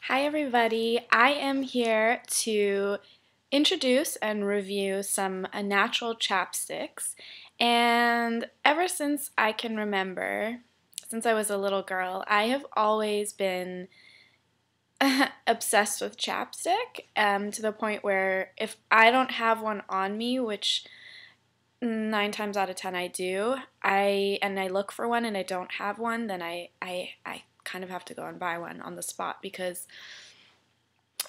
Hi everybody, I am here to introduce and review some natural chapsticks, and ever since I can remember, since I was a little girl, I have always been obsessed with chapstick, to the point where if I don't have one on me, which 9 times out of 10 I do, I look for one and I don't have one, then I kind of have to go and buy one on the spot because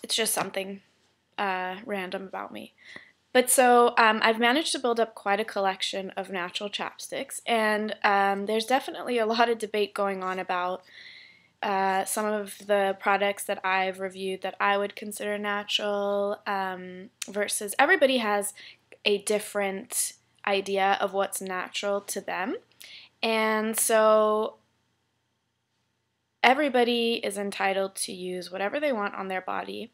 it's just something random about me. But so I've managed to build up quite a collection of natural chapsticks, and there's definitely a lot of debate going on about some of the products that I've reviewed that I would consider natural versus everybody has a different idea of what's natural to them. And so everybody is entitled to use whatever they want on their body.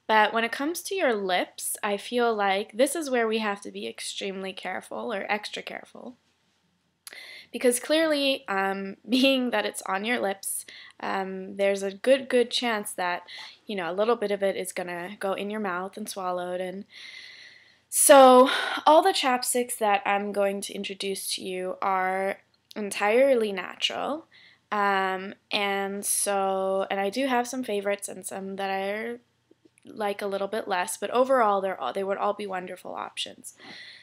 But when it comes to your lips, I feel like this is where we have to be extremely careful or extra careful. Because clearly, being that it's on your lips, there's a good chance that, a little bit of it is going to go in your mouth and swallowed. And so all the chapsticks that I'm going to introduce to you are entirely natural. And I do have some favorites and some that I like a little bit less, but overall they would all be wonderful options.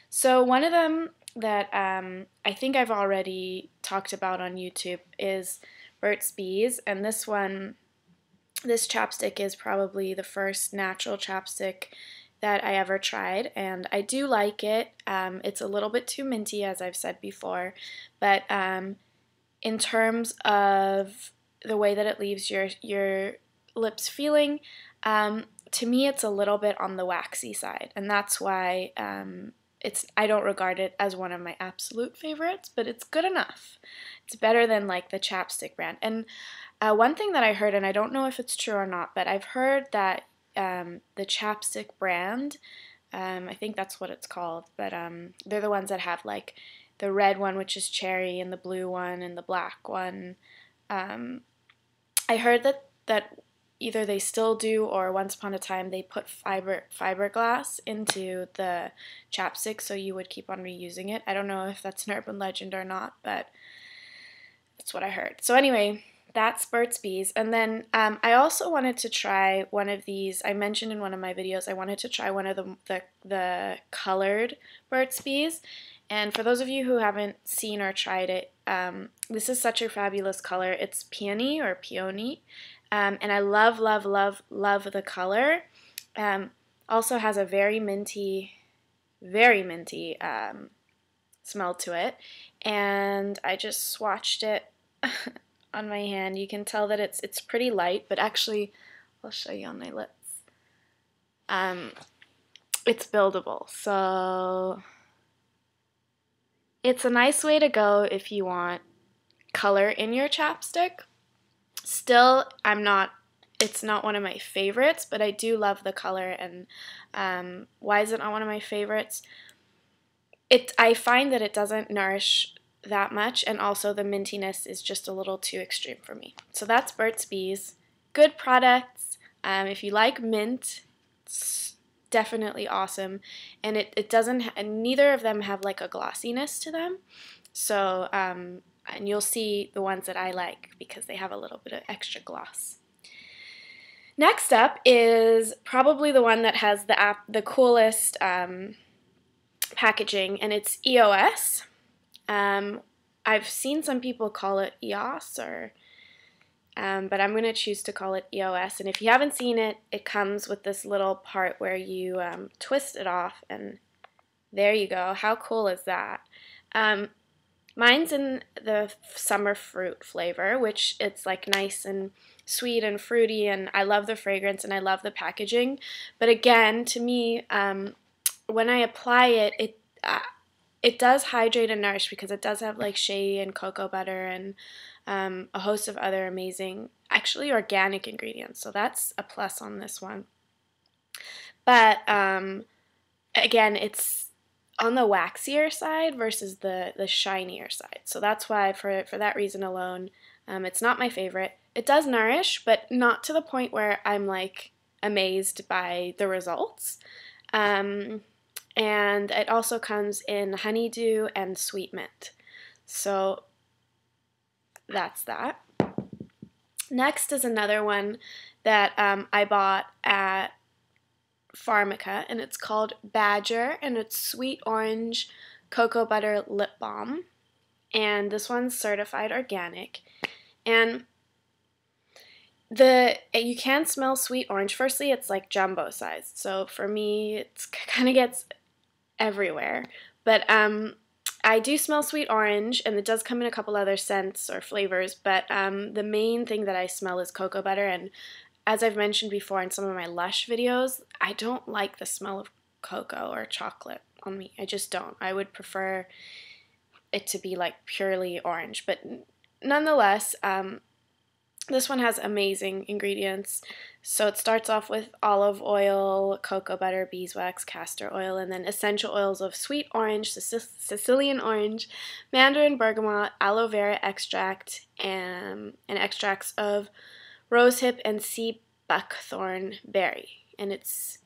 So one of them that I think I've already talked about on YouTube is Burt's Bees, and this chapstick is probably the first natural chapstick that I ever tried, and I do like it. It's a little bit too minty, as I've said before, but in terms of the way that it leaves your lips feeling, to me it's a little bit on the waxy side, and that's why I don't regard it as one of my absolute favorites, but it's good enough. It's better than like the Chapstick brand. And one thing that I heard, and I don't know if it's true or not, but I've heard that the Chapstick brand, I think that's what it's called, but they're the ones that have like the red one, which is cherry, and the blue one, and the black one. I heard that either they still do, or once upon a time they put fiberglass into the chapstick so you would keep on reusing it. I don't know if that's an urban legend or not, but that's what I heard. So anyway, that's Burt's Bees. And then I also wanted to try one of these. I mentioned in one of my videos I wanted to try one of the colored Burt's Bees. And for those of you who haven't seen or tried it, this is such a fabulous color. It's peony or peony. And I love the color. Also has a very minty smell to it. And I just swatched it on my hand. You can tell that it's pretty light, but actually, I'll show you on my lips. It's buildable, so it's a nice way to go if you want color in your chapstick. Still, it's not one of my favorites, but I do love the color. And why is it not one of my favorites? I find that it doesn't nourish that much, and also the mintiness is just a little too extreme for me. So that's Burt's Bees. Good products. If you like mint, it's definitely awesome. And it doesn't, and neither of them have like a glossiness to them. So, and you'll see the ones that I like because they have a little bit of extra gloss. Next up is probably the one that has the coolest packaging, and it's EOS. I've seen some people call it EOS, but I'm going to choose to call it EOS. And if you haven't seen it, it comes with this little part where you twist it off, and there you go. How cool is that? Mine's in the summer fruit flavor, which it's like nice and sweet and fruity, and I love the fragrance and I love the packaging. But again, to me, when I apply it, it does hydrate and nourish because it does have like shea and cocoa butter and a host of other amazing, actually organic ingredients. So that's a plus on this one. But again, it's on the waxier side versus the shinier side. So that's why, for that reason alone, it's not my favorite, It does nourish, but not to the point where I'm like amazed by the results. And it also comes in honeydew and sweet mint. So that's that. Next is another one that I bought at Pharmaca, and it's called Badger, and it's sweet orange cocoa butter lip balm. And this one's certified organic. And you can smell sweet orange. Firstly, it's like jumbo sized, so for me, it's kind of gets everywhere. But I do smell sweet orange, and it does come in a couple other scents or flavors. But the main thing that I smell is cocoa butter, and as I've mentioned before in some of my Lush videos, I don't like the smell of cocoa or chocolate on me. I just don't. I would prefer it to be like purely orange, but nonetheless, this one has amazing ingredients. So it starts off with olive oil, cocoa butter, beeswax, castor oil, and then essential oils of sweet orange, Sicilian orange, mandarin bergamot, aloe vera extract, and extracts of rosehip and sea buckthorn berry. And it's,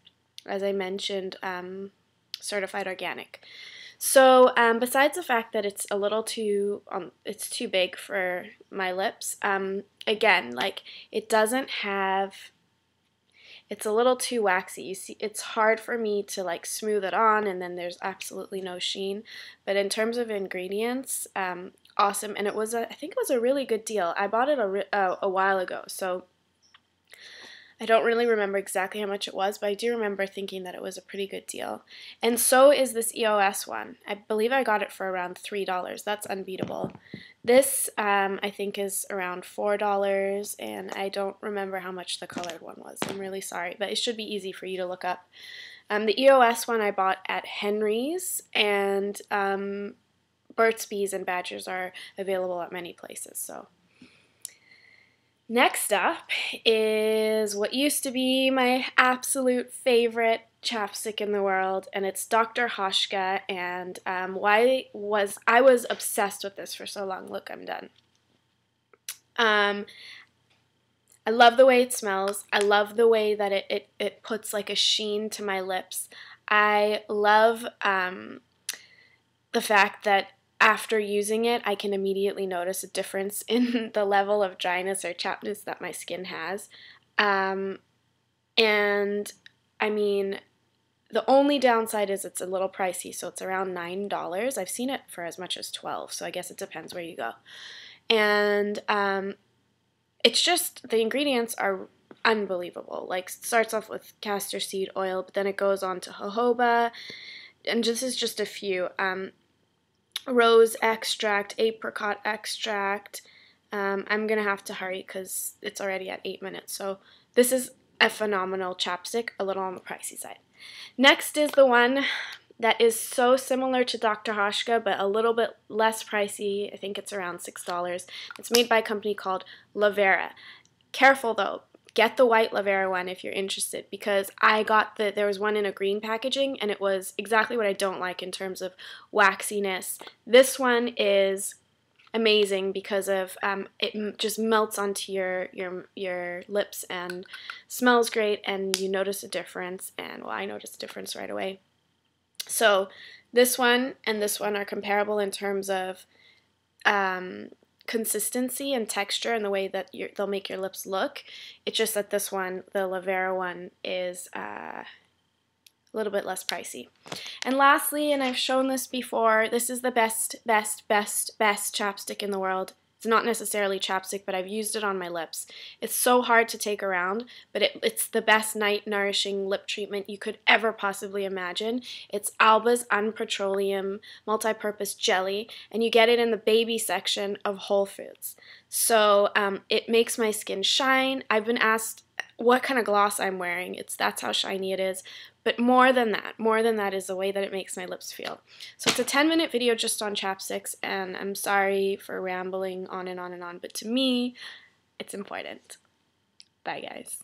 as I mentioned, certified organic. So besides the fact that it's a little too, it's too big for my lips, again, like it doesn't have, it's a little too waxy. You see, it's hard for me to like smooth it on, and then there's absolutely no sheen. But in terms of ingredients, awesome. And it was I think it was a really good deal. I bought it a while ago, so I don't really remember exactly how much it was, but I do remember thinking that it was a pretty good deal. And so is this EOS one. I believe I got it for around $3. That's unbeatable. This, I think, is around $4, and I don't remember how much the colored one was. I'm really sorry, but it should be easy for you to look up. The EOS one I bought at Henry's, and Burt's Bees and Badgers are available at many places, so. Next up is what used to be my absolute favorite chapstick in the world, and it's Dr. Hoshka, and I was obsessed with this for so long. Look, I'm done. I love the way it smells. I love the way that it puts like a sheen to my lips. I love the fact that after using it, I can immediately notice a difference in the level of dryness or chappedness that my skin has. And I mean, the only downside is it's a little pricey, so it's around $9. I've seen it for as much as $12, so I guess it depends where you go. And it's just, the ingredients are unbelievable. Like, it starts off with castor seed oil, but then it goes on to jojoba, and this is just a few. Rose extract, apricot extract. I'm going to have to hurry because it's already at 8 minutes. So this is a phenomenal chapstick, a little on the pricey side. Next is the one that is so similar to Dr. Hoshka, but a little bit less pricey. I think it's around $6. It's made by a company called Lavera. Careful though. Get the white Lavera one if you're interested, because there was one in a green packaging, and it was exactly what I don't like in terms of waxiness. This one is amazing because of it just melts onto your lips and smells great, and you notice a difference, and well, I noticed a difference right away. So this one and this one are comparable in terms of consistency and texture and the way that they'll make your lips look. It's just that this one, the Lavera one, is a little bit less pricey. And lastly, and I've shown this before, this is the best chapstick in the world. It's not necessarily chapstick, but I've used it on my lips. It's so hard to take around, but it's the best night nourishing lip treatment you could ever possibly imagine. It's Alba's Unpetroleum Multi-Purpose Jelly, and you get it in the baby section of Whole Foods. So it makes my skin shine. I've been asked what kind of gloss I'm wearing. That's how shiny it is. But more than that is the way that it makes my lips feel. So it's a 10-minute video just on chapsticks, and I'm sorry for rambling on and on and on, but to me, it's important. Bye, guys.